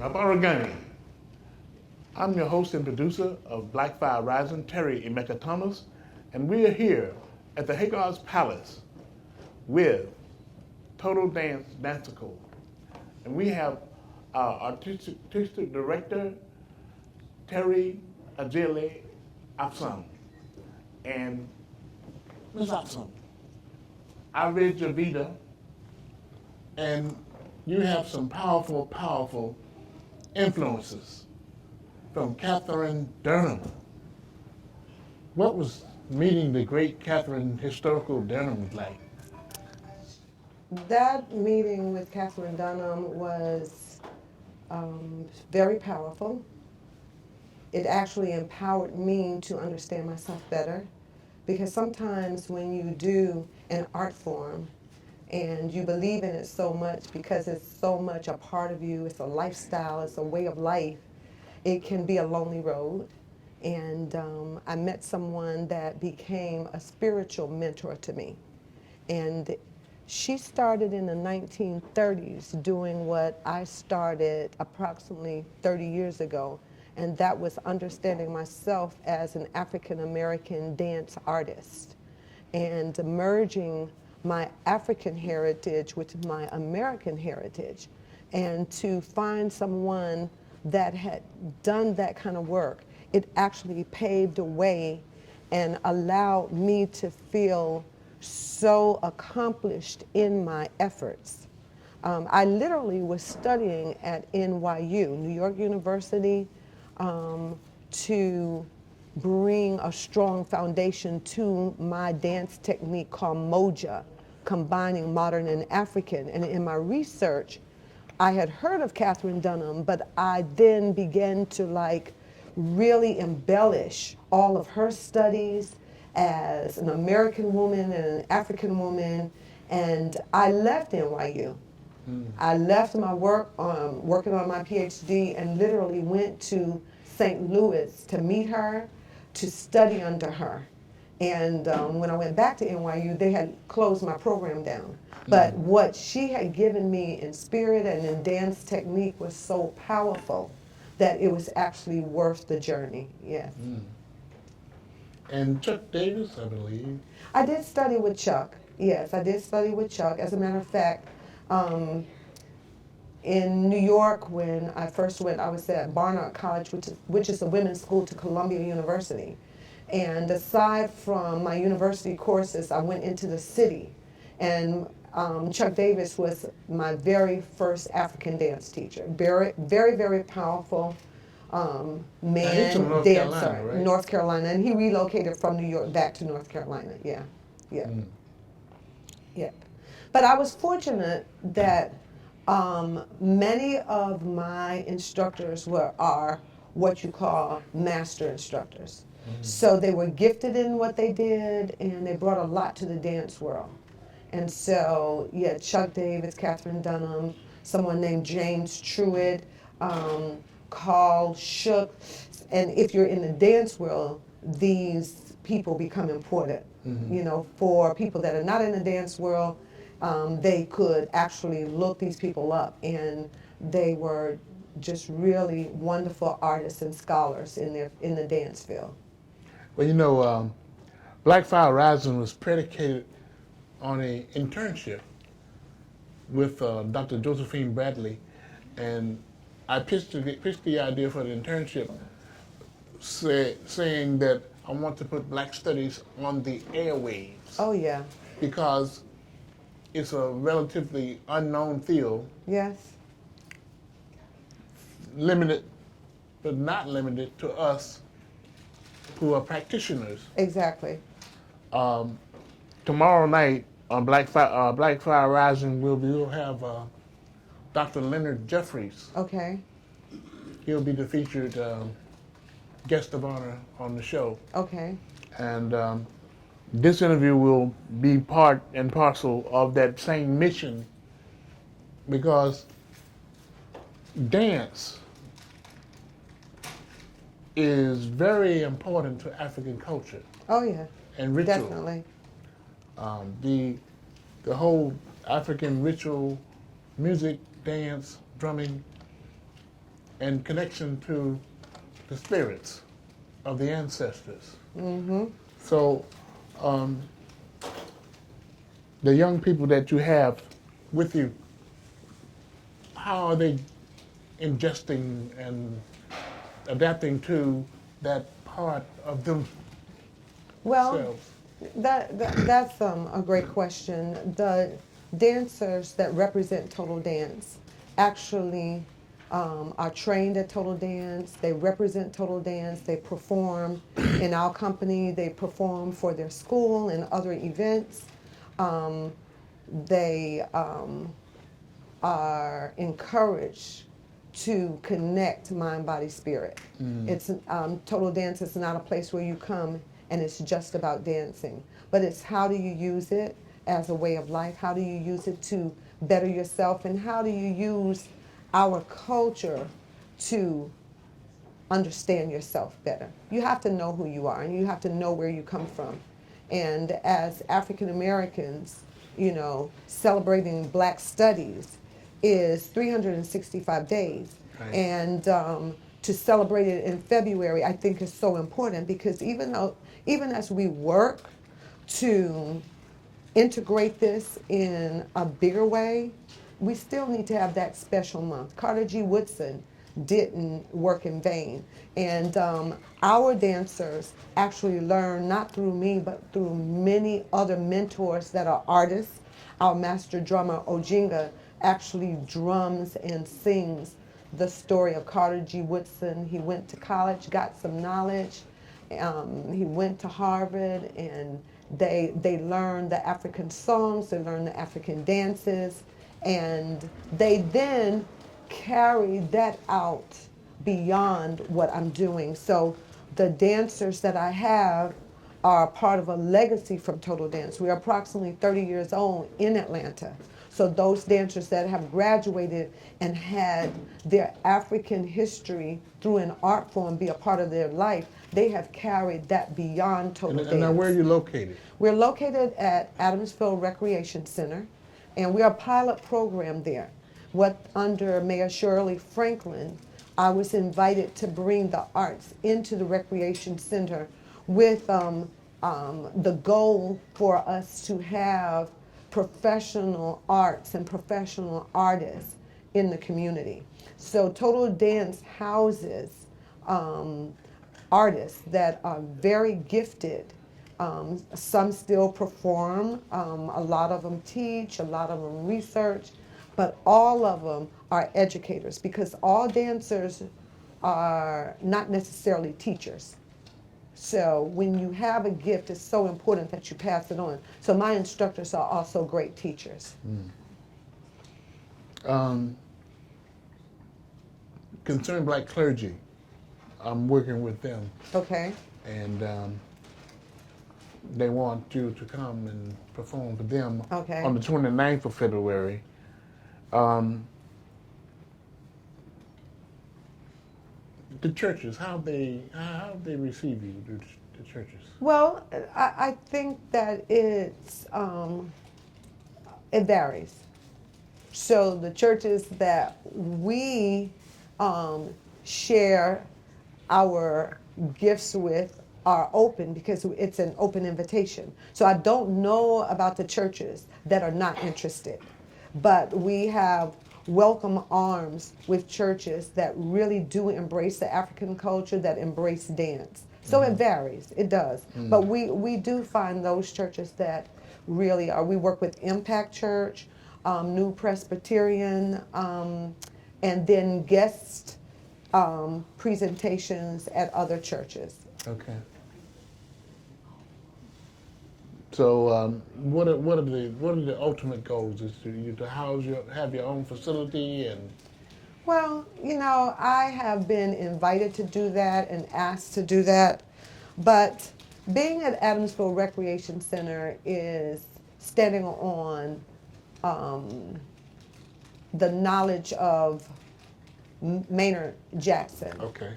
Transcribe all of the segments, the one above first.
of Oregon. I'm your host and producer of Black Fire Rising, Terry Emeka Thomas, and we are here at the Hagar's Palace with Total Dance Dancicle. And we have our artistic director, Terry Ajele Afsam. And Ms. Afsam, I read your Vita, and you have some powerful, powerful influences from Catherine Durham. What was meeting the great Catherine historical Durham like? That meeting with Catherine Dunham was very powerful. It actually empowered me to understand myself better because sometimes when you do an art form and you believe in it so much because it's so much a part of you, it's a lifestyle, it's a way of life, it can be a lonely road. And I met someone that became a spiritual mentor to me. And she started in the 1930s doing what I started approximately 30 years ago, and that was understanding myself as an African American dance artist and merging my African heritage with my American heritage, and to find someone that had done that kind of work. It actually paved a way and allowed me to feel so accomplished in my efforts. I literally was studying at NYU, New York University, to bring a strong foundation to my dance technique called Moja, combining modern and African. And in my research, I had heard of Catherine Dunham, but I then began to really embellish all of her studies as an American woman and an African woman. And I left NYU. I left my work working on my PhD and literally went to St. Louis to meet her, to study under her. And when I went back to NYU, they had closed my program down. But what she had given me in spirit and in dance technique was so powerful that it was actually worth the journey, yes. And Chuck Davis, I believe. I did study with Chuck, yes, I did study with Chuck. As a matter of fact, in New York, when I first went, I was at Barnard College, which is a women's school to Columbia University. And aside from my university courses, I went into the city. And Chuck Davis was my very first African dance teacher. Very, very, very powerful man, He's from North dancer, Carolina, right? North Carolina. And he relocated from New York back to North Carolina, yeah, yeah, yeah. But I was fortunate that many of my instructors are what you call master instructors. So they were gifted in what they did, and they brought a lot to the dance world. And so, yeah, Chuck Davis, Catherine Dunham, someone named James Truitt, Carl Shook. And if you're in the dance world, these people become important. You know, for people that are not in the dance world, they could actually look these people up, and they were just really wonderful artists and scholars in the dance field. Well, Black Fire Rising was predicated on an internship with Dr. Josephine Bradley, and I pitched the idea for the internship, saying that I want to put Black Studies on the airwaves. Oh yeah. Because it's a relatively unknown field, Yes. limited, but not limited to us who are practitioners. Exactly. Tomorrow night on Black Fire Rising, we'll have Dr. Leonard Jeffries. Okay. He'll be the featured guest of honor on the show. Okay. And this interview will be part and parcel of that same mission, because dance is very important to African culture Oh yeah. and ritual. Definitely. The whole African ritual, music, dance, drumming, and connection to the spirits of the ancestors. Mm-hmm. So, the young people that you have with you, how are they ingesting and adapting to that part of themselves? Well, that's a great question. The dancers that represent Total Dance actually are trained at Total Dance. They represent Total Dance. They perform in our company. They perform for their school and other events. They are encouraged to connect mind, body, spirit. It's Total Dance is not a place where you come and it's just about dancing, but it's how do you use it as a way of life? How do you use it to better yourself? And how do you use our culture to understand yourself better? You have to know who you are and you have to know where you come from. And as African Americans, you know, celebrating Black Studies is 365 days. Right. And to celebrate it in February, I think is so important because even as we work to integrate this in a bigger way, we still need to have that special month. Carter G. Woodson didn't work in vain. And our dancers actually learn, not through me, but through many other mentors that are artists. Our master drummer, Ojinga, actually drums and sings the story of Carter G. Woodson. He went to college, got some knowledge. He went to Harvard, and they learned the African songs, they learned the African dances, and they then carry that out beyond what I'm doing. So the dancers that I have are part of a legacy from Total Dance. We are approximately 30 years old in Atlanta. So those dancers that have graduated and had their African history through an art form be a part of their life, they have carried that beyond Total Dance. And now where are you located? We're located at Adamsville Recreation Center, and we are a pilot program there. Under Mayor Shirley Franklin, I was invited to bring the arts into the recreation center with the goal for us to have professional arts and professional artists in the community. So Total Dance houses artists that are very gifted. Some still perform, a lot of them teach, a lot of them research, but all of them are educators because all dancers are not necessarily teachers. So when you have a gift, it's so important that you pass it on. So my instructors are also great teachers. Concerned Black Clergy, I'm working with them, Okay. and they want you to come and perform for them Okay. on the 29th of February. The churches, how they receive you, the churches? Well, I think that it varies. So the churches that we share our gifts with are open because it's an open invitation. So I don't know about the churches that are not interested, but we have welcome arms with churches that really do embrace the African culture, that embrace dance. So it varies, it does. But we do find those churches that really are. We work with Impact Church, New Presbyterian, and then guest presentations at other churches. Okay. So what are the ultimate goals? Is to have your own facility and. Well, you know, I have been invited to do that and asked to do that, but being at Adamsville Recreation Center is standing on the knowledge of Maynard Jackson, Okay.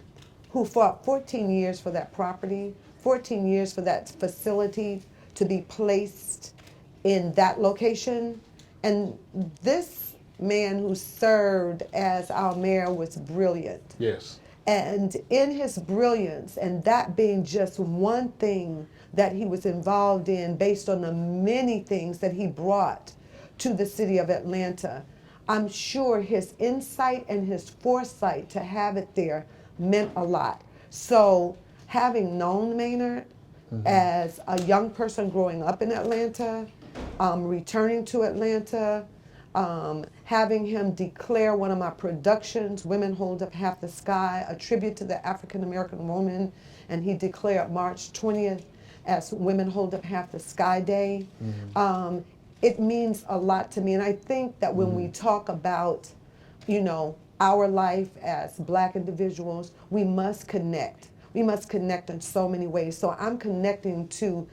who fought 14 years for that property, 14 years for that facility to be placed in that location. And this man who served as our mayor was brilliant. Yes. And in his brilliance, and that being just one thing that he was involved in based on the many things that he brought to the city of Atlanta, I'm sure his insight and his foresight to have it there meant a lot. So having known Maynard as a young person growing up in Atlanta, returning to Atlanta, having him declare one of my productions, Women Hold Up Half the Sky, a tribute to the African American woman, and he declared March 20th as Women Hold Up Half the Sky Day. It means a lot to me, and I think that when we talk about, you know, our life as Black individuals, we must connect. We must connect in so many ways. So I'm connecting to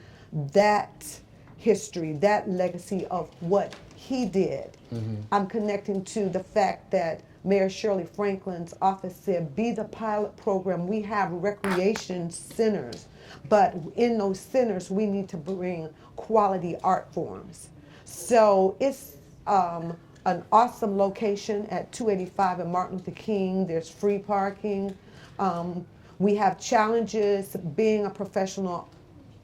that history, that legacy of what he did. I'm connecting to the fact that Mayor Shirley Franklin's office said, be the pilot program. We have recreation centers, but in those centers, we need to bring quality art forms. So it's an awesome location at 285 and Martin Luther King. There's free parking. We have challenges being a professional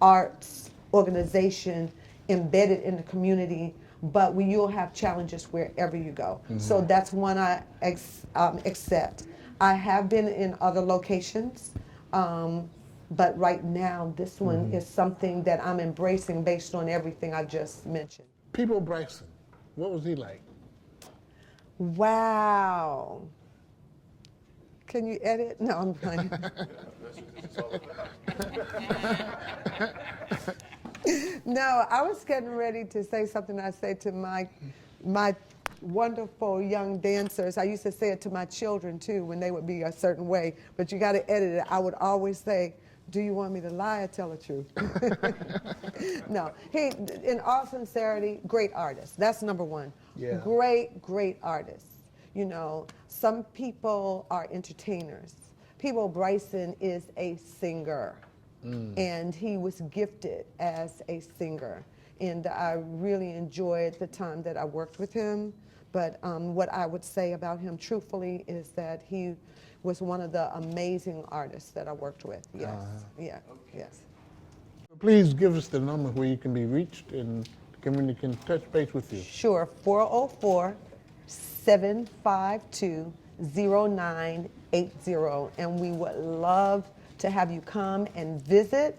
arts organization embedded in the community, but you'll have challenges wherever you go. So that's one I accept. I have been in other locations, but right now this one is something that I'm embracing based on everything I just mentioned. Peabo Bryson, what was he like? Wow. Can you edit? No, I'm playing. No, I was getting ready to say something I say to my wonderful young dancers. I used to say it to my children too when they would be a certain way, but you got to edit it. I would always say, do you want me to lie or tell the truth? No, he, in all sincerity, great artist. That's number one. Yeah. Great artist. You know, some people are entertainers. Peabo Bryson is a singer, and he was gifted as a singer. And I really enjoyed the time that I worked with him. But what I would say about him truthfully is that he was one of the amazing artists that I worked with. Yes, yes. Please give us the number where you can be reached and we can touch base with you. Sure, 404-752-0980. And we would love to have you come and visit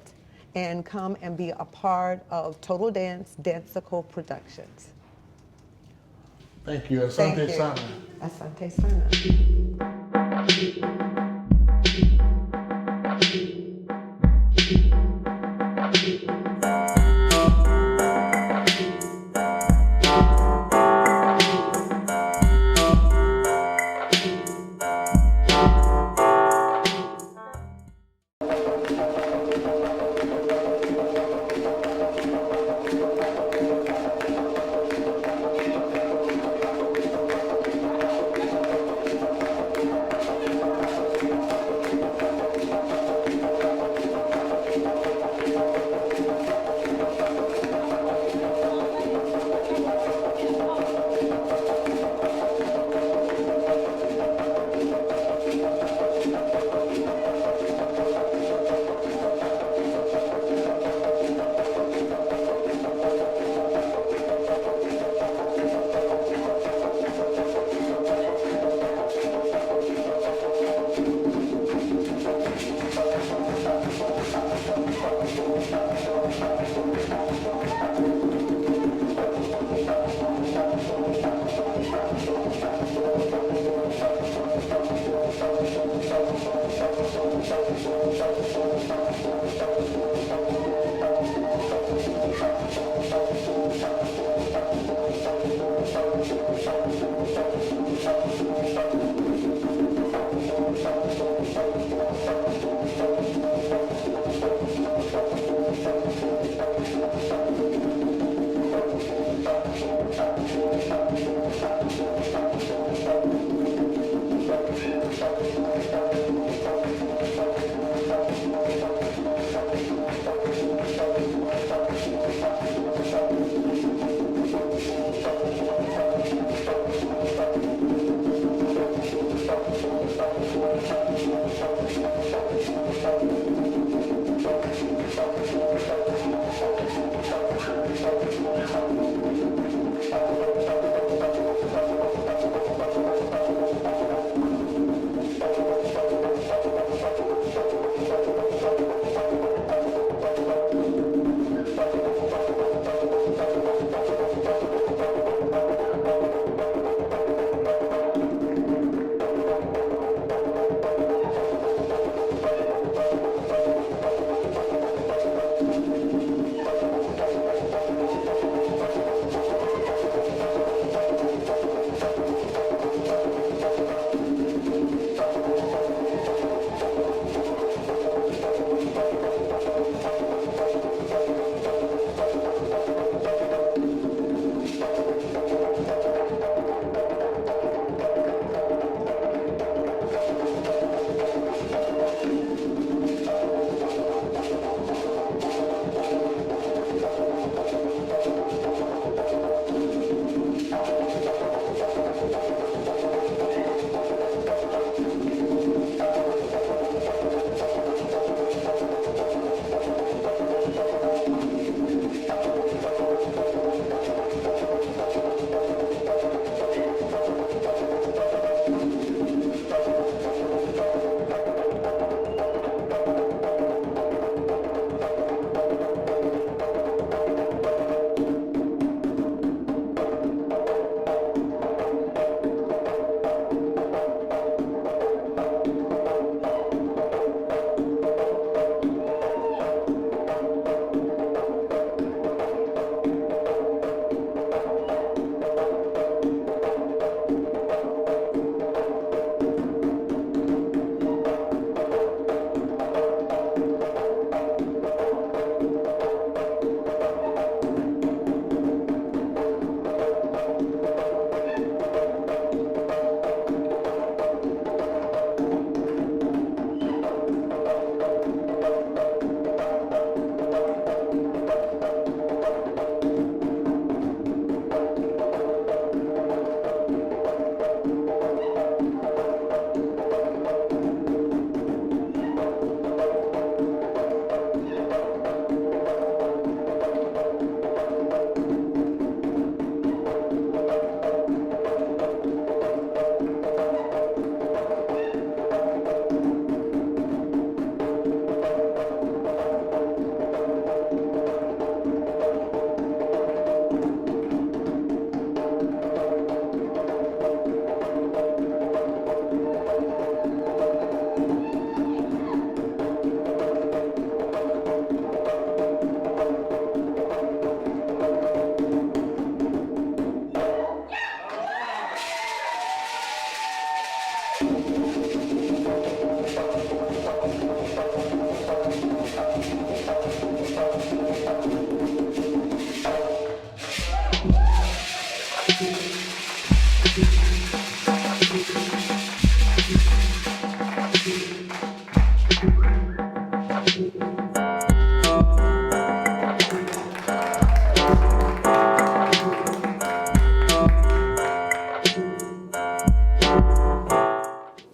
and come and be a part of Total Dance Danceicle Productions. Thank you. Asante Sana. Asante Sana.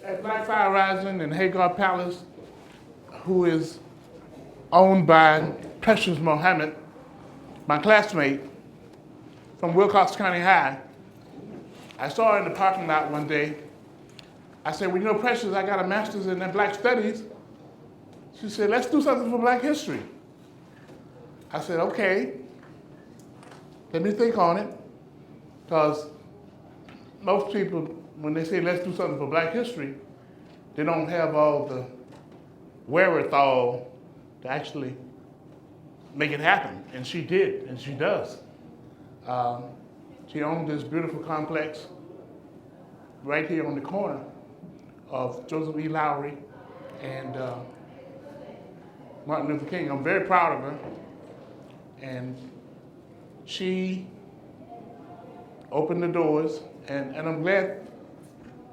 At Black Fire Rising in Hagar Palace, who is owned by Precious Mohammed, my classmate from Wilcox County High. I saw her in the parking lot one day. I said, well, you know, Precious, I got a master's in Black Studies. She said, let's do something for Black history. I said, okay, let me think on it, because most people, when they say let's do something for Black history, they don't have all the wherewithal to actually make it happen. And she did, and she does. She owned this beautiful complex right here on the corner of Joseph E. Lowry and Martin Luther King. I'm very proud of her. And she opened the doors, and I'm glad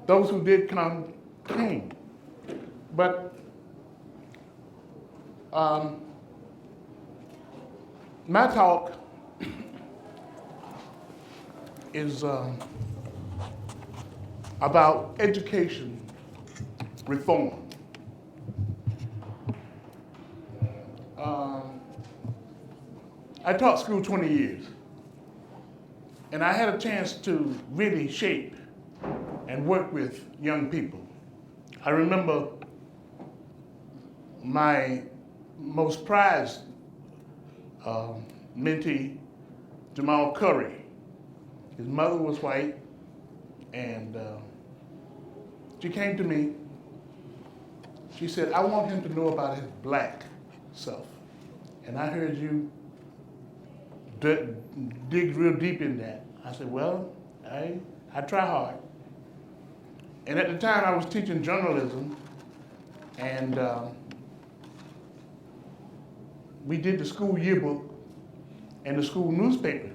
those who did come came. But my talk is about education reform. I taught school 20 years, and I had a chance to really shape and work with young people. I remember my most prized mentee, Jamal Curry. His mother was white, and she came to me. She said, I want him to know about his Black self. And I heard you dig real deep in that. I said, well, I try hard. And at the time I was teaching journalism, and we did the school yearbook and the school newspaper.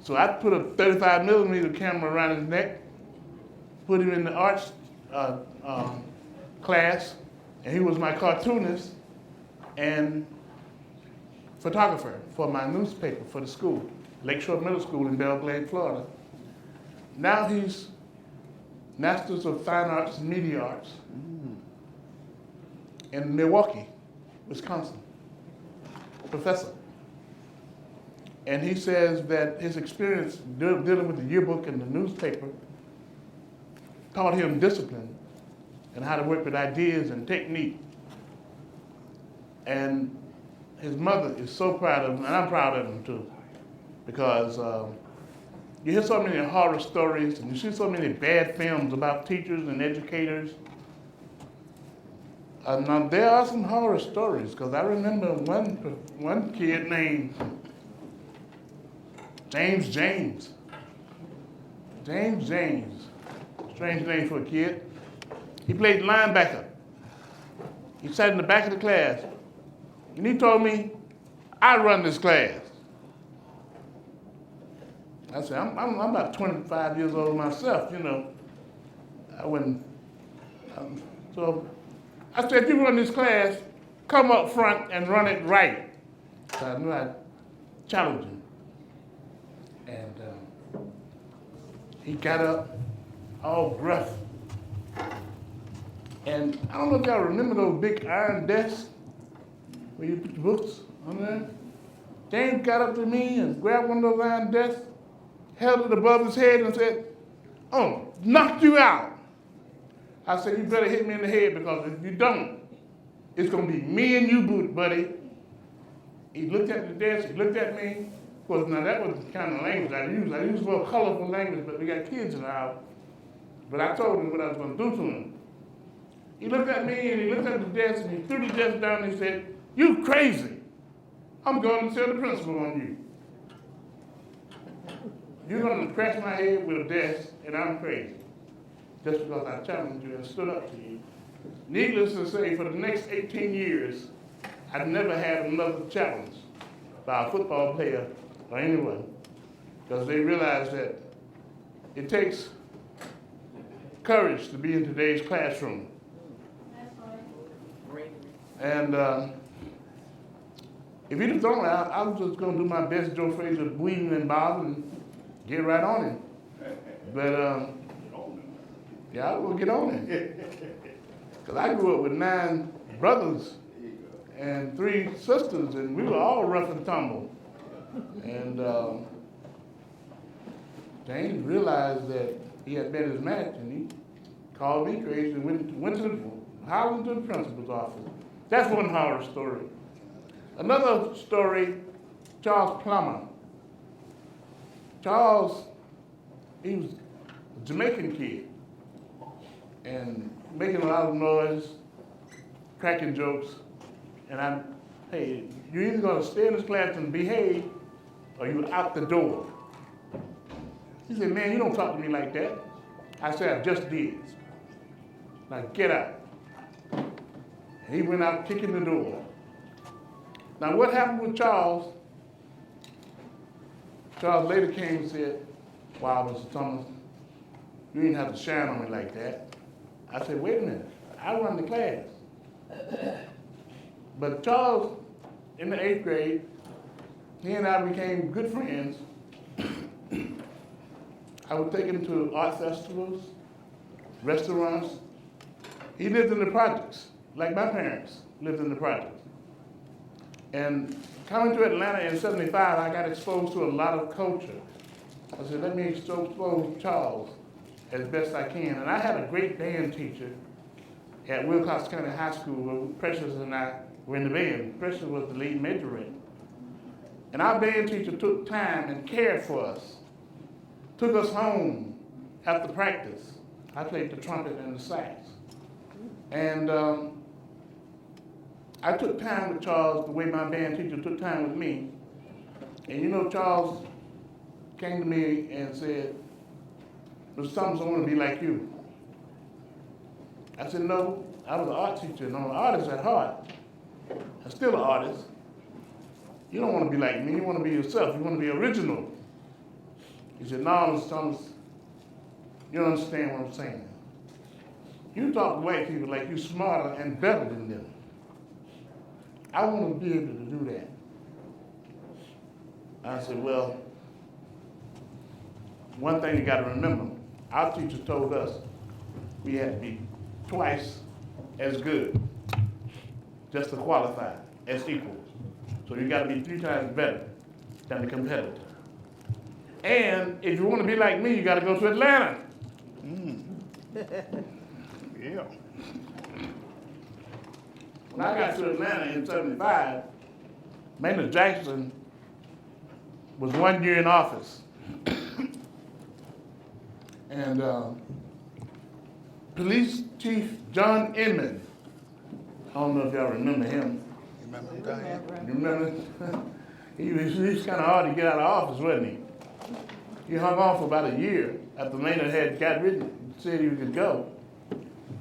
So I put a 35 millimeter camera around his neck, put him in the arts class, and he was my cartoonist and photographer for my newspaper for the school, Lakeshore Middle School in Belle Glade, Florida. Now he's Masters of Fine Arts and Media Arts in Milwaukee, Wisconsin, professor. And he says that his experience dealing with the yearbook and the newspaper taught him discipline and how to work with ideas and technique. And his mother is so proud of him, and I'm proud of him too, because you hear so many horror stories and you see so many bad films about teachers and educators. Now there are some horror stories, because I remember one kid named James. Strange name for a kid. He played linebacker. He sat in the back of the class, and he told me, I run this class. I said, I'm about 25 years old myself, you know. I wouldn't, so I said, if you run this class, come up front and run it right. So I knew I'd challenge him. And he got up, all gruff. And I don't know if y'all remember those big iron desks where you put your books on there. James got up to me and grabbed one of those iron desks, held it above his head and said, oh, knocked you out. I said, you better hit me in the head, because if you don't, it's gonna be me and you, buddy. He looked at the desk, he looked at me. Of course, now that was the kind of language I used. I used more colorful language, but we got kids in the house. But I told him what I was gonna do to him. He looked at me and he looked at the desk and he threw the desk down and he said, you crazy. I'm going to tell the principal on you. You're going to crash my head with a desk and I'm crazy. just because I challenged you and stood up to you. Needless to say, for the next 18 years, I've never had another challenge by a football player or anyone, because they realize that it takes courage to be in today's classroom. And if he'd have thrown it, I was just going to do my best Joe Frazier weaving and bobbing and get right on him. But yeah, I will get on him. Because I grew up with 9 brothers and 3 sisters, and we were all rough and tumble. And James realized that he had met his match, and he called me crazy and went to the principal's office. That's one horror story. Another story, Charles Plummer. Charles, he was a Jamaican kid and making a lot of noise, cracking jokes. And hey, you're either gonna stay in this class and behave or you're out the door. He said, man, you don't talk to me like that. I said, I just did. Now get out. And he went out kicking the door. Now what happened with Charles? Charles later came and said, wow, Mr. Thomas, you didn't have to shine on me like that. I said, wait a minute, I run the class. But Charles, in the 8th grade, he and I became good friends. I would take him to art festivals, restaurants. He lived in the projects, like my parents lived in the projects. And coming to Atlanta in '75, I got exposed to a lot of culture. I said, let me expose Charles as best I can. And I had a great band teacher at Wilcox County High School where Precious and I were in the band. Precious was the lead majorette. And our band teacher took time and cared for us, took us home after practice. I played the trumpet and the sax. And I took time with Charles the way my band teacher took time with me. And you know, Charles came to me and said, Mr. Thomas, I want to be like you. I said, no, I was an art teacher and I'm an artist at heart. I'm still an artist. You don't want to be like me, you want to be yourself, you want to be original. He said, no, Mr. Thomas, you don't understand what I'm saying. You talk to white people like you're smarter and better than them. I want to be able to do that. I said, well, one thing you got to remember, our teacher told us we had to be twice as good just to qualify as equals. So you got to be 3 times better than the competitor. And if you want to be like me, you got to go to Atlanta. Yeah. When I got to Atlanta in '75, Maynard Jackson was 1 year in office. And Police Chief John Inman, I don't know if y'all remember him. You remember? He was kind of hard to get out of office, wasn't he? He hung on for about a year after Maynard had got rid of it, said he could go.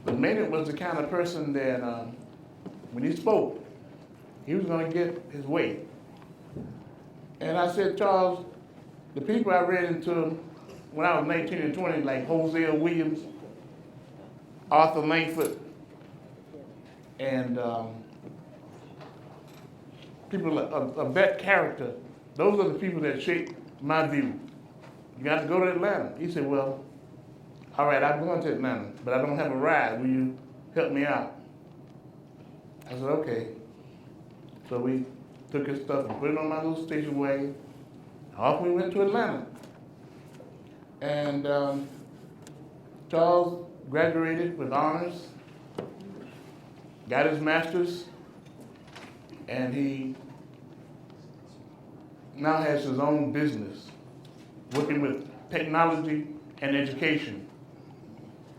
But Maynard was the kind of person that when he spoke, he was going to get his way. And I said, Charles, the people I ran into when I was 19 and 20, like Hosea Williams, Arthur Langford, and people of that character, those are the people that shaped my view. You got to go to Atlanta. He said, well, all right, I'm going to Atlanta, but I don't have a ride. Will you help me out? I said, okay. So we took his stuff and put it on my little station wagon. Off we went to Atlanta. And Charles graduated with honors, got his master's, and he now has his own business, working with technology and education.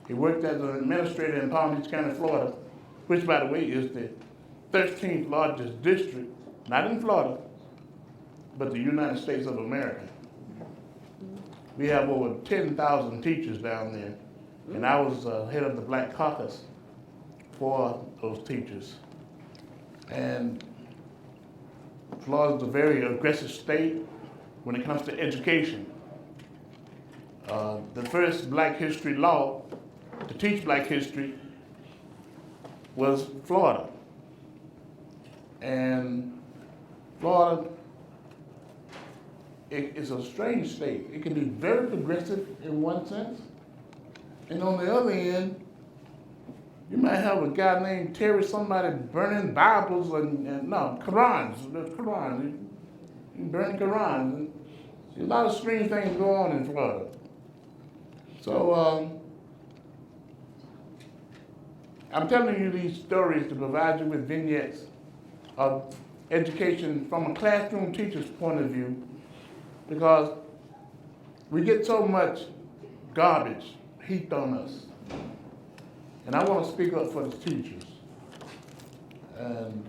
He worked as an administrator in Palm Beach County, Florida, which, by the way, is the 13th largest district, not in Florida, but the United States of America. We have over 10,000 teachers down there And I was head of the Black Caucus for those teachers. And Florida is a very aggressive state when it comes to education. The first Black history law to teach Black history was Florida. And Florida, it's a strange state. It can be very progressive in one sense, and on the other end, you might have a guy named Terry, somebody burning Bibles and Qurans, the Quran, burning Qurans. And a lot of strange things go on in Florida. So I'm telling you these stories to provide you with vignettes of education from a classroom teacher's point of view, because we get so much garbage heaped on us. And I want to speak up for the teachers. And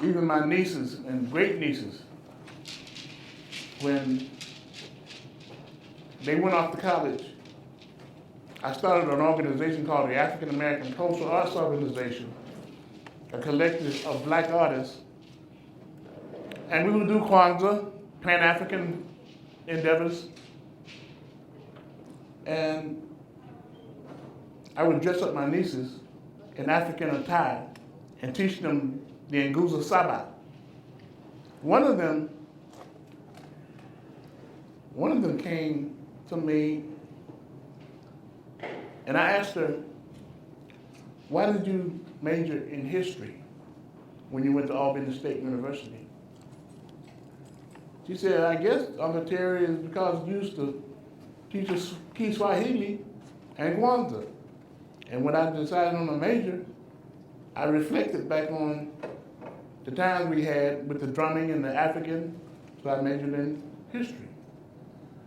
even my nieces and great nieces, when they went off to college, I started an organization called the African American Cultural Arts Organization, a collective of Black artists. And we would do Kwanzaa, Pan-African endeavors. And I would dress up my nieces in African attire and teach them the Nguzo Saba. One of them came to me and I asked her, why did you major in history when you went to Albany State University? She said, I guess, Uncle Terry, is because you used to teach us Kiswahili and Kwanzaa. And when I decided on a major, I reflected back on the times we had with the drumming and the African, so I majored in history.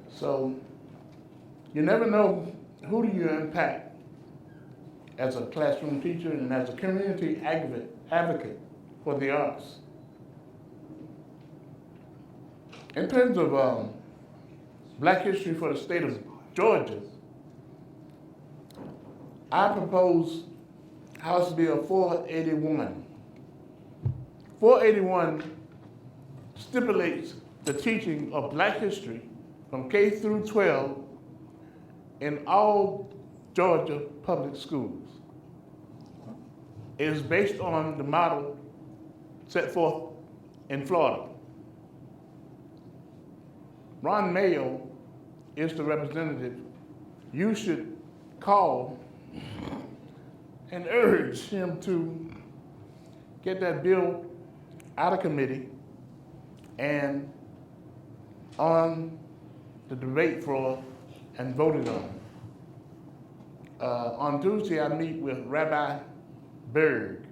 So you never know who do you impact as a classroom teacher and as a community advocate for the arts. In terms of Black history for the state of Georgia, I propose House Bill 481. 481 stipulates the teaching of Black history from K through 12 in all Georgia public schools. It is based on the model set forth in Florida. Ron Mayo is the representative. You should call and urge him to get that bill out of committee and on the debate floor and voted on. On Tuesday, I meet with Rabbi Berg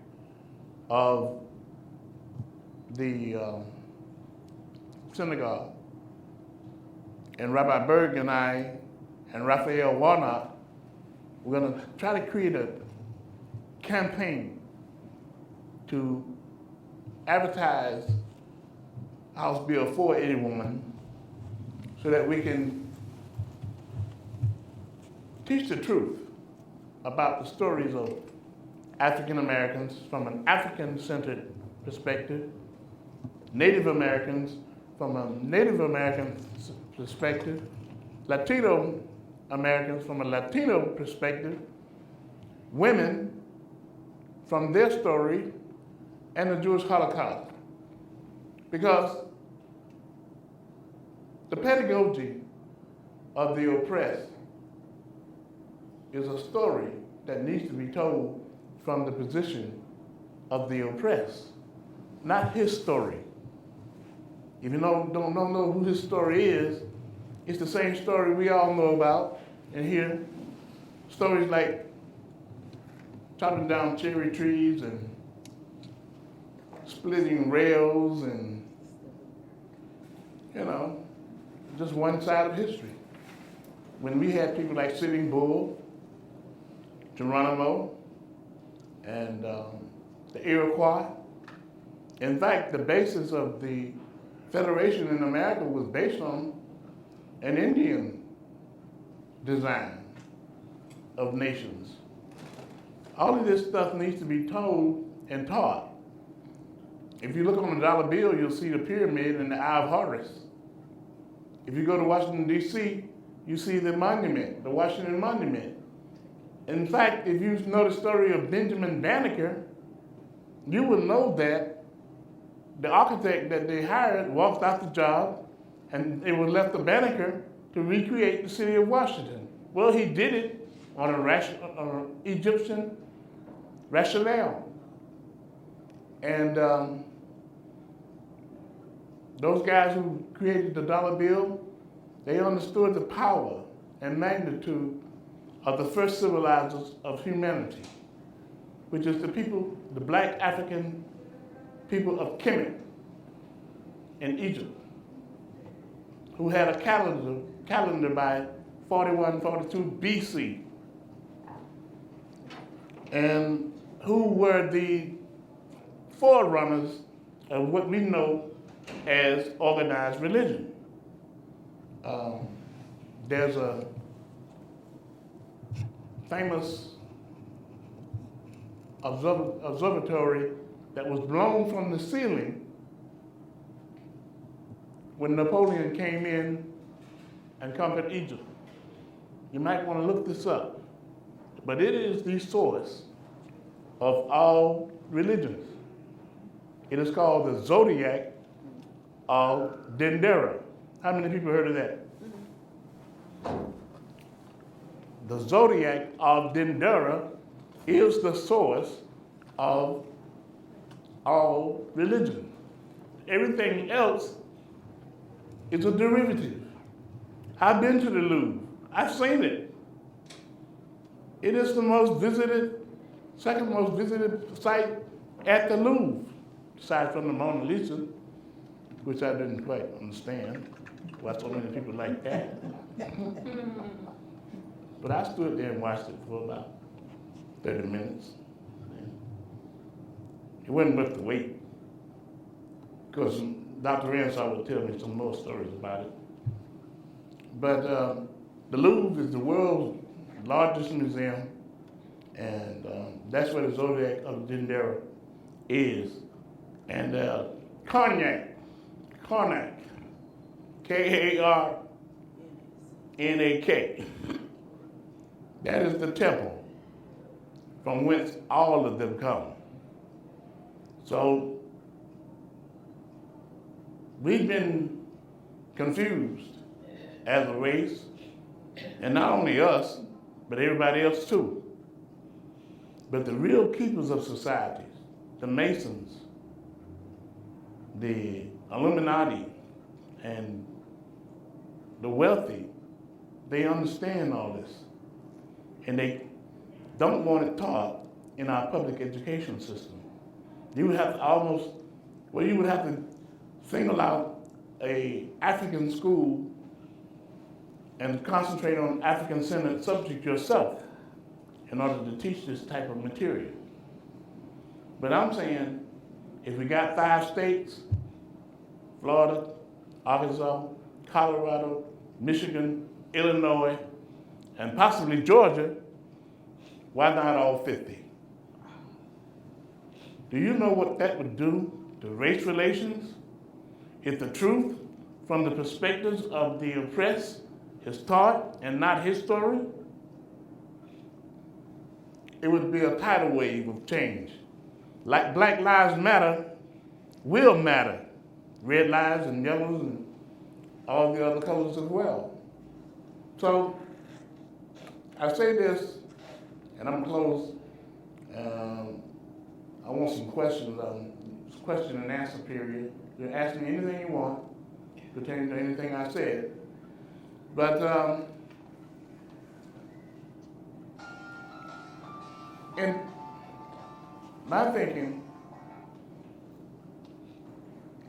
of the synagogue. And Rabbi Berg and I and Raphael Warnock, we're going to try to create a campaign to advertise House Bill 481 so that we can teach the truth about the stories of African Americans from an African-centered perspective, Native Americans from a Native American perspective, Latino Americans from a Latino perspective, women from their story, and the Jewish Holocaust. Because the pedagogy of the oppressed is a story that needs to be told from the position of the oppressed, not his story. If you don't know who his story is, it's the same story we all know about and hear. Stories like chopping down cherry trees and splitting rails and, just one side of history. When we had people like Sitting Bull, Geronimo, and the Iroquois. In fact, the basis of the Federation in America was based on an Indian design of nations. All of this stuff needs to be told and taught. If you look on the dollar bill, you'll see the pyramid and the Eye of Horus. If you go to Washington, D.C., you see the monument, the Washington Monument. In fact, if you know the story of Benjamin Banneker, you will know that the architect that they hired walked out the job, and it was left to Banneker to recreate the city of Washington. Well, he did it on an Egyptian rationale. And those guys who created the dollar bill, they understood the power and magnitude of the first civilizers of humanity, which is the people, the black African people of Kemet in Egypt, who had a calendar by 4142 BC, and who were the forerunners of what we know as organized religion. There's a famous observatory that was blown from the ceiling when Napoleon came in and conquered Egypt. You might want to look this up, but it is the source of all religions. It is called the Zodiac of Dendera. How many people heard of that? The Zodiac of Dendera is the source of all religion. Everything else is a derivative. I've been to the Louvre. I've seen it. It is the most visited, second most visited site at the Louvre, aside from the Mona Lisa, which I didn't quite understand why so many people like that. But I stood there and watched it for about 30 minutes. It wasn't worth the wait, because Dr. Renshaw would tell me some more stories about it. But the Louvre is the world's largest museum, and that's where the Zodiac of Dendera is. And Karnak, Karnak, that is the temple from whence all of them come. So we've been confused as a race, and not only us, but everybody else too. But the real keepers of societies, the Masons, the Illuminati, and the wealthy, they understand all this. And they don't want it taught in our public education system. You would have to you would have to single out an African school and concentrate on African-centered subject yourself in order to teach this type of material. But I'm saying, if we got 5 states, Florida, Arkansas, Colorado, Michigan, Illinois, and possibly Georgia, why not all 50? Do you know what that would do to race relations if the truth from the perspectives of the oppressed is taught and not his story? It would be a tidal wave of change. Like Black Lives Matter will matter. Red lives and yellows and all the other colors as well. So I say this, and I'm close. I want some questions, question and answer period. You can ask me anything you want pertaining to anything I said. But in my thinking,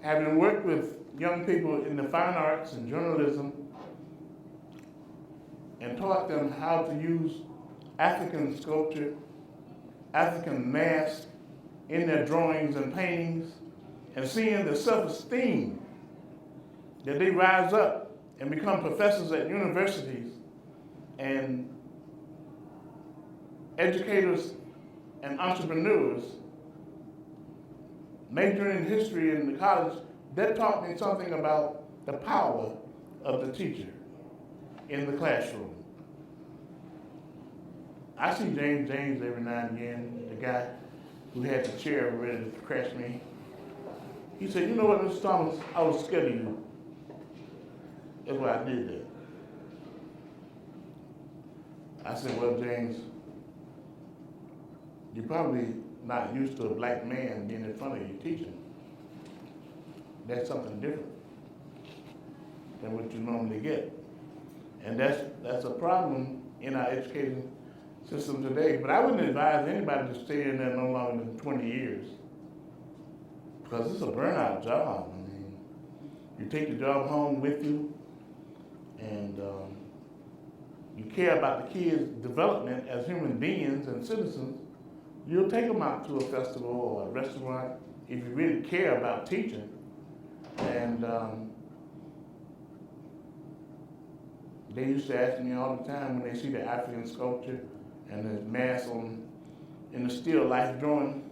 having worked with young people in the fine arts and journalism and taught them how to use African sculpture, African masks in their drawings and paintings, and seeing the self-esteem that they rise up and become professors at universities and educators and entrepreneurs majoring in history in the college, that taught me something about the power of the teacher in the classroom. I see James every now and again, the guy who had the chair ready to crash me. He said, you know what, Mr. Thomas, I was scared of you. That's why I did that. I said, well, James, you're probably not used to a black man being in front of you teaching. That's something different than what you normally get. And that's a problem in our education system today. But I wouldn't advise anybody to stay in there no longer than 20 years. Because it's a burnout job. I mean, you take the job home with you, and you care about the kids' development as human beings and citizens. You'll take them out to a festival or a restaurant if you really care about teaching. And they used to ask me all the time when they see the African sculpture and the mass in the still life drawing,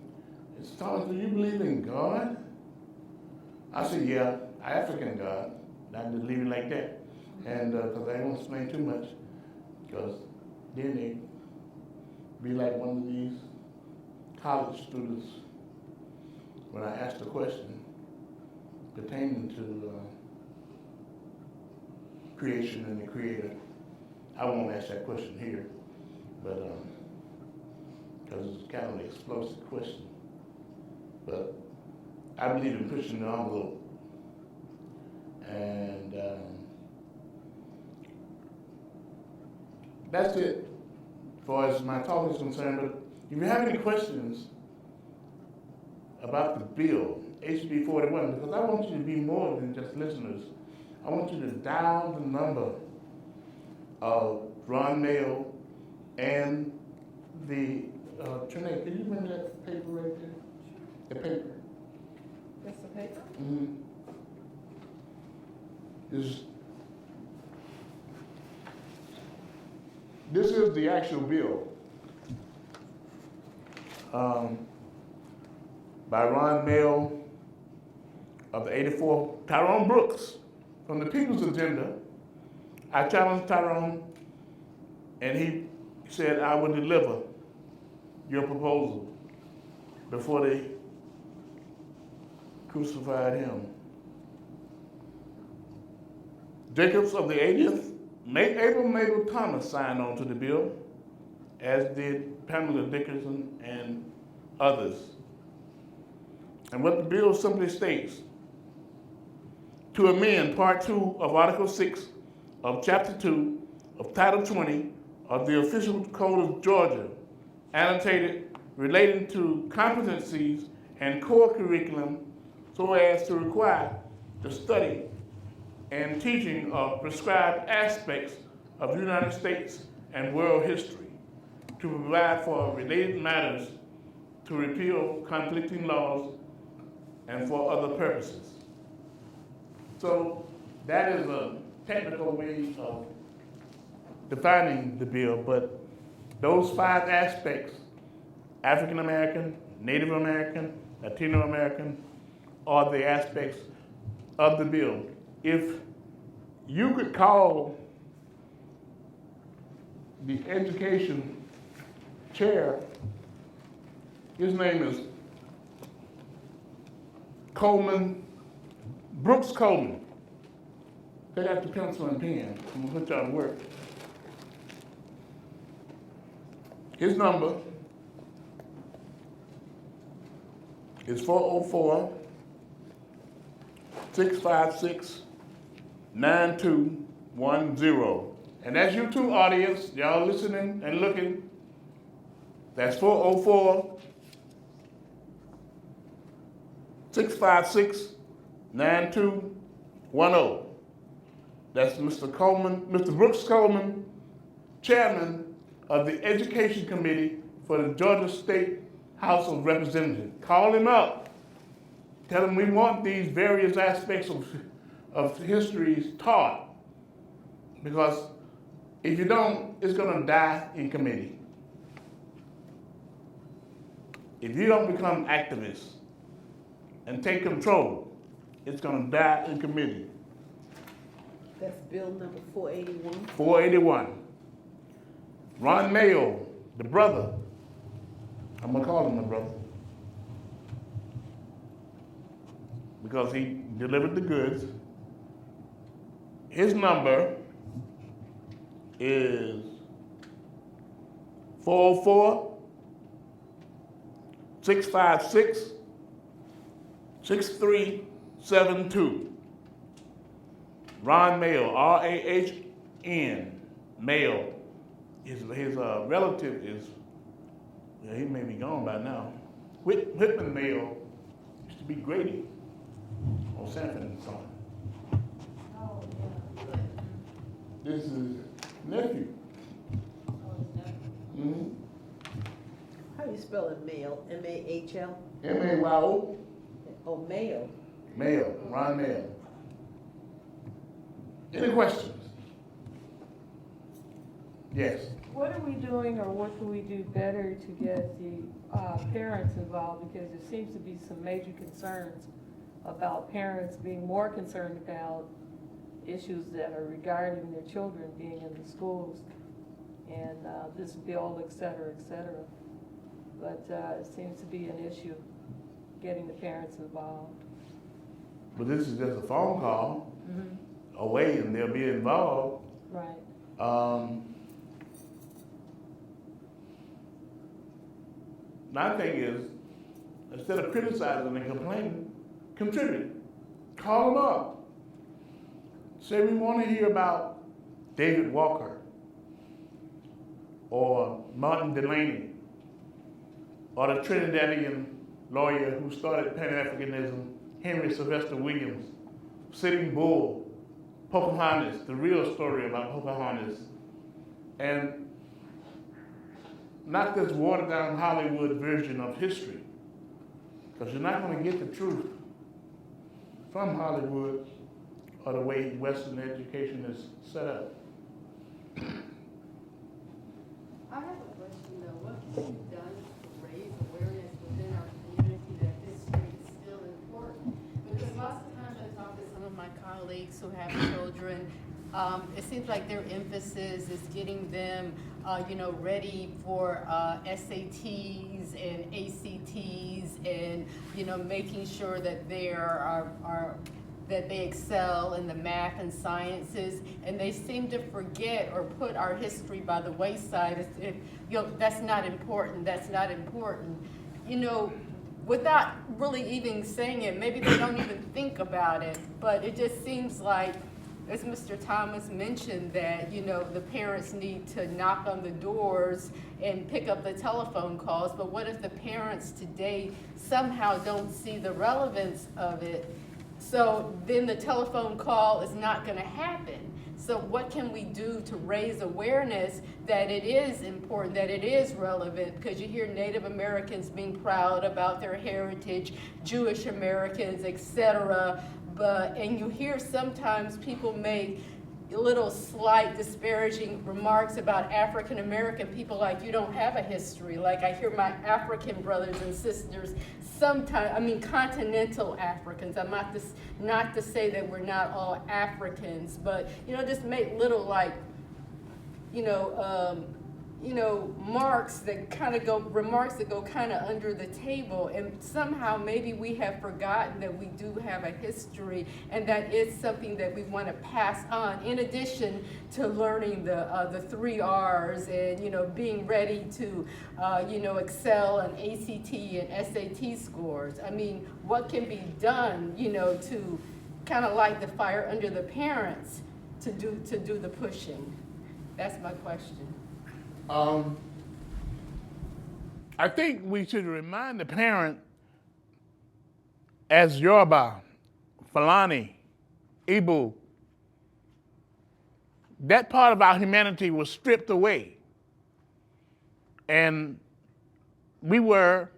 it's Thomas, do you believe in God? I said, yeah, African God. I just leave it like that. And because I won't explain too much, because then they be like one of these college students when I asked a question pertaining to creation and the Creator. I won't ask that question here, but because it's kind of an explosive question. But I believe in pushing the envelope, and that's it as far as my talk is concerned. But if you have any questions about the bill, HB 41, because I want you to be more than just listeners. I want you to dial the number of Ron Mayo and the, Trinae, can you bring that paper right there? The paper. That's the paper? Mm-hmm. This is the actual bill by Ron Mayo of the 84, Tyrone Brooks from the People's Agenda. I challenged Tyrone, and he said I would deliver your proposal before they crucified him. Jacobs of the 80th, April Mabel Thomas signed on to the bill, as did Pamela Dickerson and others. And what the bill simply states, to amend Part 2 of Article 6 of Chapter 2 of Title 20 of the Official Code of Georgia, annotated relating to competencies and core curriculum so as to require the study and teaching of prescribed aspects of United States and world history, to provide for related matters, to repeal conflicting laws, and for other purposes. So that is a technical way of defining the bill, but those 5 aspects, African American, Native American, Latino American, are the aspects of the bill. If you could call the education chair, his name is Brooks Coleman. They got the pencil and pen. I'm gonna put y'all to work. His number is 404-656-9210. And that's you too, audience. Y'all listening and looking. That's 404-656-9210. That's Mr. Brooks Coleman, chairman of the Education Committee for the Georgia State House of Representatives. Call him up. Tell him we want these various aspects of history taught, because If you don't, it's gonna die in committee. If you don't become activists and take control, it's gonna die in committee. That's bill number 481. 481. Ron Mayo, the brother, I'm gonna call him the brother, because he delivered the goods. His number is 404-656-6372. Ron Mayo, R-A-H-N, Mayo. His relative is, yeah, he may be gone by now. Whitman Mayo used to be Grady on Sanford and Son. Oh, yeah. This is nephew. Mm-hmm. How do you spell it, Mail? M-A-H-L? M-A-Y-O. Oh, Mayo. Mayo, Ron Mayo. Any questions? Yes. What are we doing, or what can we do better to get the parents involved? Because there seems to be some major concerns about parents being more concerned about issues that are regarding their children being in the schools and this bill, et cetera, et cetera. But it seems to be an issue getting the parents involved. But this is just a phone call away and they'll be involved. Right. My thing is, instead of criticizing and complaining, contribute. Call them up. Say we want to hear about David Walker or Martin Delaney or the Trinidadian lawyer who started Pan-Africanism, Henry Sylvester Williams, Sitting Bull, Pocahontas, the real story about Pocahontas, and not this watered down Hollywood version of history, because you're not going to get the truth from Hollywood or the way Western education is set up. I have a question though. What can be done to raise awareness within our community that history is still important? Because lots of times I talk to some of my colleagues who have children, it seems like their emphasis is getting them, ready for SATs and ACTs, and making sure that that they excel in the math and sciences, and they seem to forget or put our history by the wayside as if, that's not important, that's not important. Without really even saying it, maybe they don't even think about it, but it just seems like, as Mr. Thomas mentioned, that, the parents need to knock on the doors and pick up the telephone calls, but what if the parents today somehow don't see the relevance of it? So then the telephone call is not going to happen. So what can we do to raise awareness that it is important, that it is relevant? Because you hear Native Americans being proud about their heritage, Jewish Americans, etc. And you hear sometimes people make little slight disparaging remarks about African American people, like you don't have a history. Like I hear my African brothers and sisters sometimes, continental Africans. I'm not to say that we're not all Africans, but just make little remarks that go kind of under the table, and somehow maybe we have forgotten that we do have a history, and that is something that we want to pass on. In addition to learning the 3 R's and being ready to excel on ACT and SAT scores. What can be done to kind of light the fire under the parents to do the pushing? That's my question. I think we should remind the parent, as Yoruba, Fulani, Igbo, that part of our humanity was stripped away. And we were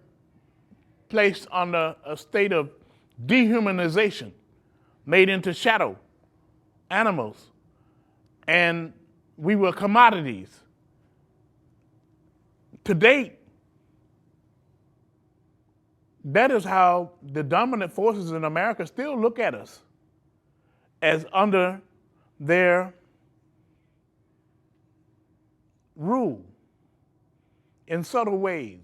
placed under a state of dehumanization, made into shadow animals. And we were commodities. To date, that is how the dominant forces in America still look at us, as under their rule in subtle ways.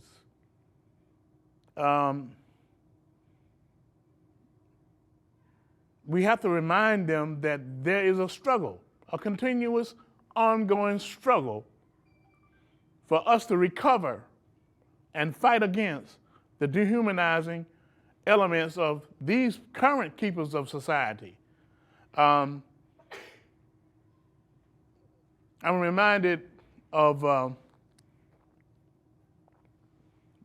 We have to remind them that there is a struggle, a continuous, ongoing struggle for us to recover and fight against the dehumanizing elements of these current keepers of society. I'm reminded of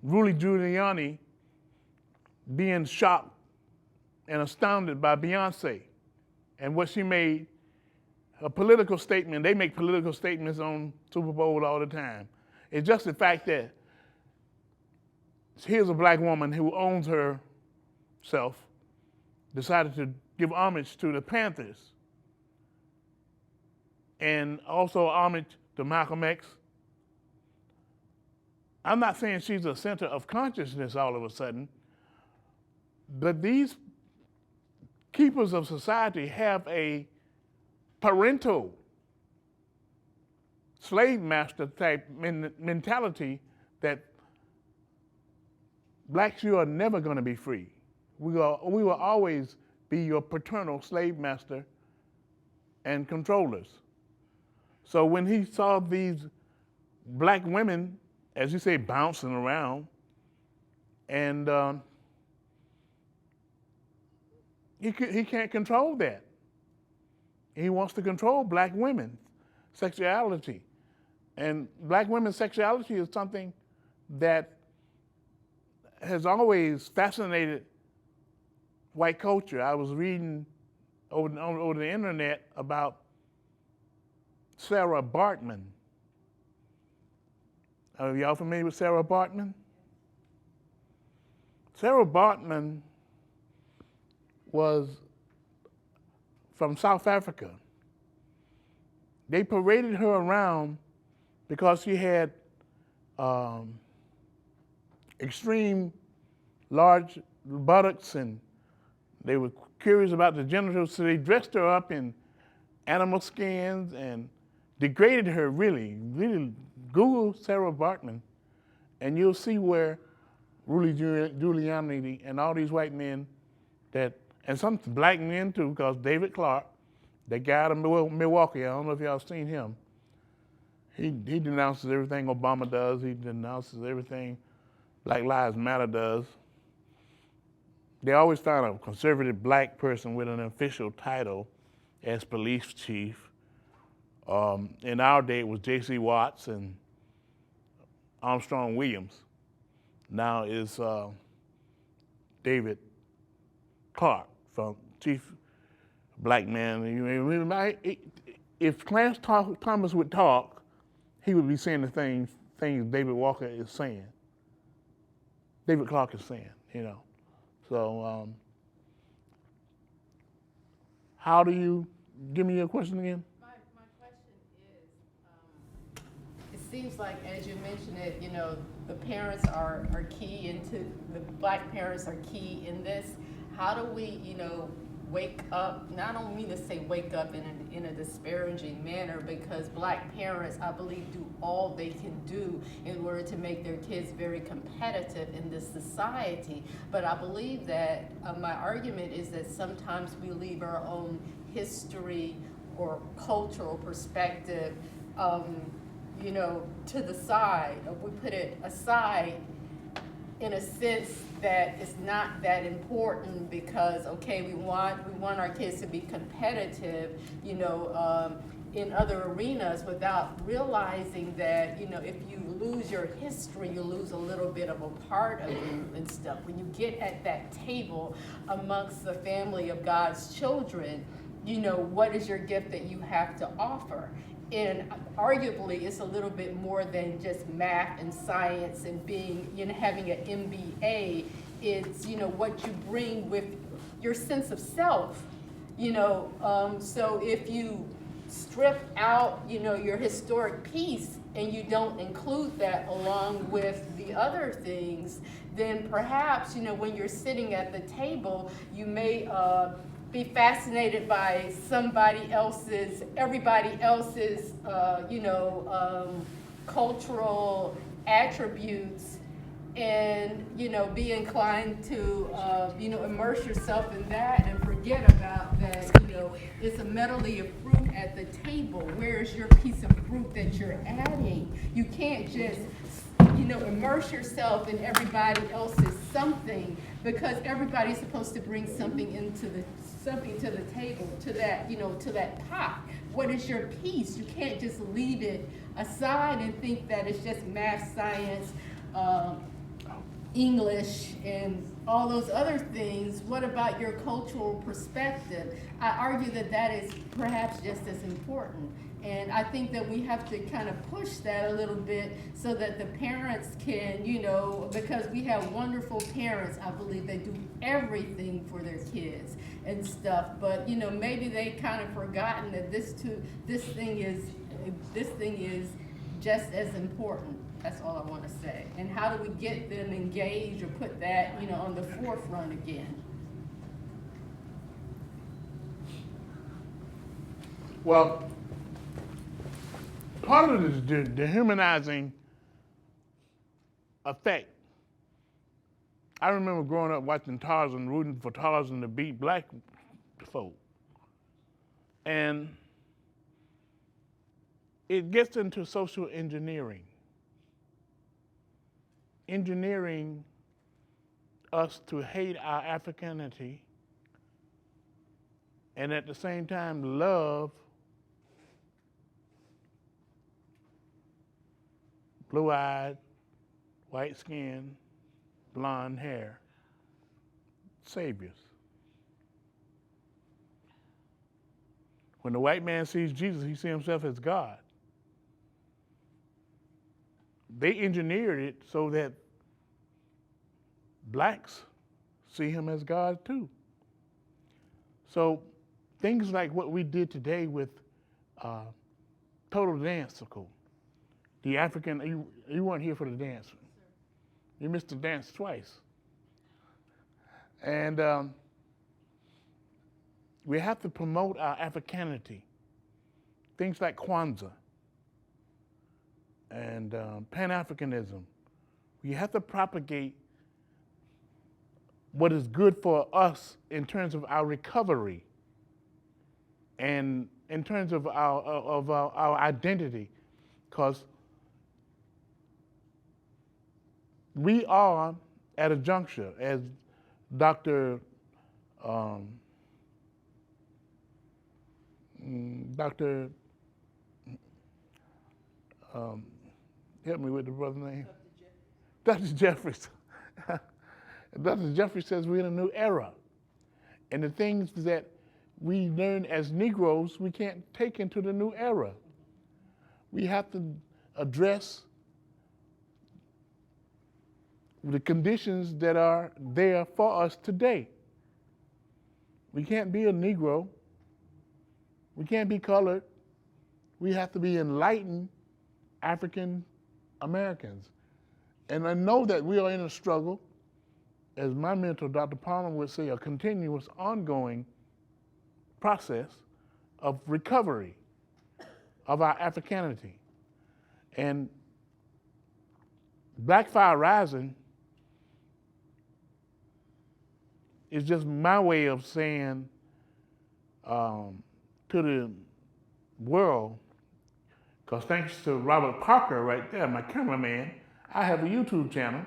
Rudy Giuliani being shocked and astounded by Beyonce and what she made a political statement. They make political statements on Super Bowl all the time. It's just the fact that here's a black woman who owns herself, decided to give homage to the Panthers and also homage to Malcolm X. I'm not saying she's a center of consciousness all of a sudden, but these keepers of society have a parental slave master type mentality that blacks, you are never going to be free. We will always be your paternal slave master and controllers. So when he saw these black women, as you say, bouncing around, and he can't control that. He wants to control black women's sexuality. And black women's sexuality is something that has always fascinated white culture. I was reading over the internet about Sarah Bartman. Are y'all familiar with Sarah Bartman? Sarah Bartman was from South Africa. They paraded her around because she had extreme large buttocks, and they were curious about the genitals, so they dressed her up in animal skins and degraded her, really. Google Sarah Bartman, and you'll see where Rudy Giuliani and all these white men and some black men too, because David Clark, that guy out of Milwaukee, I don't know if y'all seen him, he denounces everything Obama does, he denounces everything Black Lives Matter does. They always find a conservative black person with an official title as police chief. In our day, it was J.C. Watts and Armstrong Williams. Now it's David Clark, from chief black man. If Clarence Thomas would talk, he would be saying the things David Walker is saying. David Clark is saying, So, how do you, give me your question again? My question is, it seems like, as you mentioned it, the parents are key the black parents are key in this. How do we, wake up, and I don't mean to say wake up in a disparaging manner, because black parents, I believe, do all they can do in order to make their kids very competitive in this society. But I believe that my argument is that sometimes we leave our own history or cultural perspective, to the side, or we put it aside in a sense that it's not that important, because we want our kids to be competitive, in other arenas, without realizing that, if you lose your history, you lose a little bit of a part of you and stuff. When you get at that table amongst the family of God's children, what is your gift that you have to offer? And arguably, it's a little bit more than just math and science and being, having an MBA. It's, what you bring with your sense of self, So if you strip out, your historic piece and you don't include that along with the other things, then perhaps, when you're sitting at the table, you may be fascinated by everybody else's, cultural attributes, and be inclined to immerse yourself in that and forget about that. It's a medley of fruit at the table. Where's your piece of fruit that you're adding? You can't just immerse yourself in everybody else's something, because everybody's supposed to bring something to the table, to that pot. What is your piece? You can't just leave it aside and think that it's just math, science, English, and all those other things. What about your cultural perspective? I argue that is perhaps just as important. And I think that we have to kind of push that a little bit so that the parents can, because we have wonderful parents, I believe they do everything for their kids and stuff. But, maybe they kind of forgotten that this thing is just as important. That's all I want to say. And how do we get them engaged or put that, on the forefront again? Well, part of it is the dehumanizing effect. I remember growing up watching Tarzan, rooting for Tarzan to beat black folk. And it gets into social engineering. Engineering us to hate our Africanity and at the same time love blue-eyed, white skin, blonde hair saviors. When the white man sees Jesus, he sees himself as God. They engineered it so that blacks see him as God too. So things like what we did today with Total Dance School. The African, you weren't here for the dance. You missed the dance twice. And we have to promote our Africanity. Things like Kwanzaa and Pan-Africanism. We have to propagate what is good for us in terms of our recovery and in terms of our identity, because we are at a juncture, as Dr. Help me with the brother's name. Dr. Jeffries. Dr. Jeffries says we're in a new era. And the things that we learn as Negroes, we can't take into the new era. We have to address the conditions that are there for us today. We can't be a Negro. We can't be colored. We have to be enlightened African Americans. And I know that we are in a struggle, as my mentor, Dr. Palmer, would say, a continuous, ongoing process of recovery of our Africanity. And Black Fire Rising is just my way of saying to the world, because thanks to Robert Parker right there, my cameraman, I have a YouTube channel.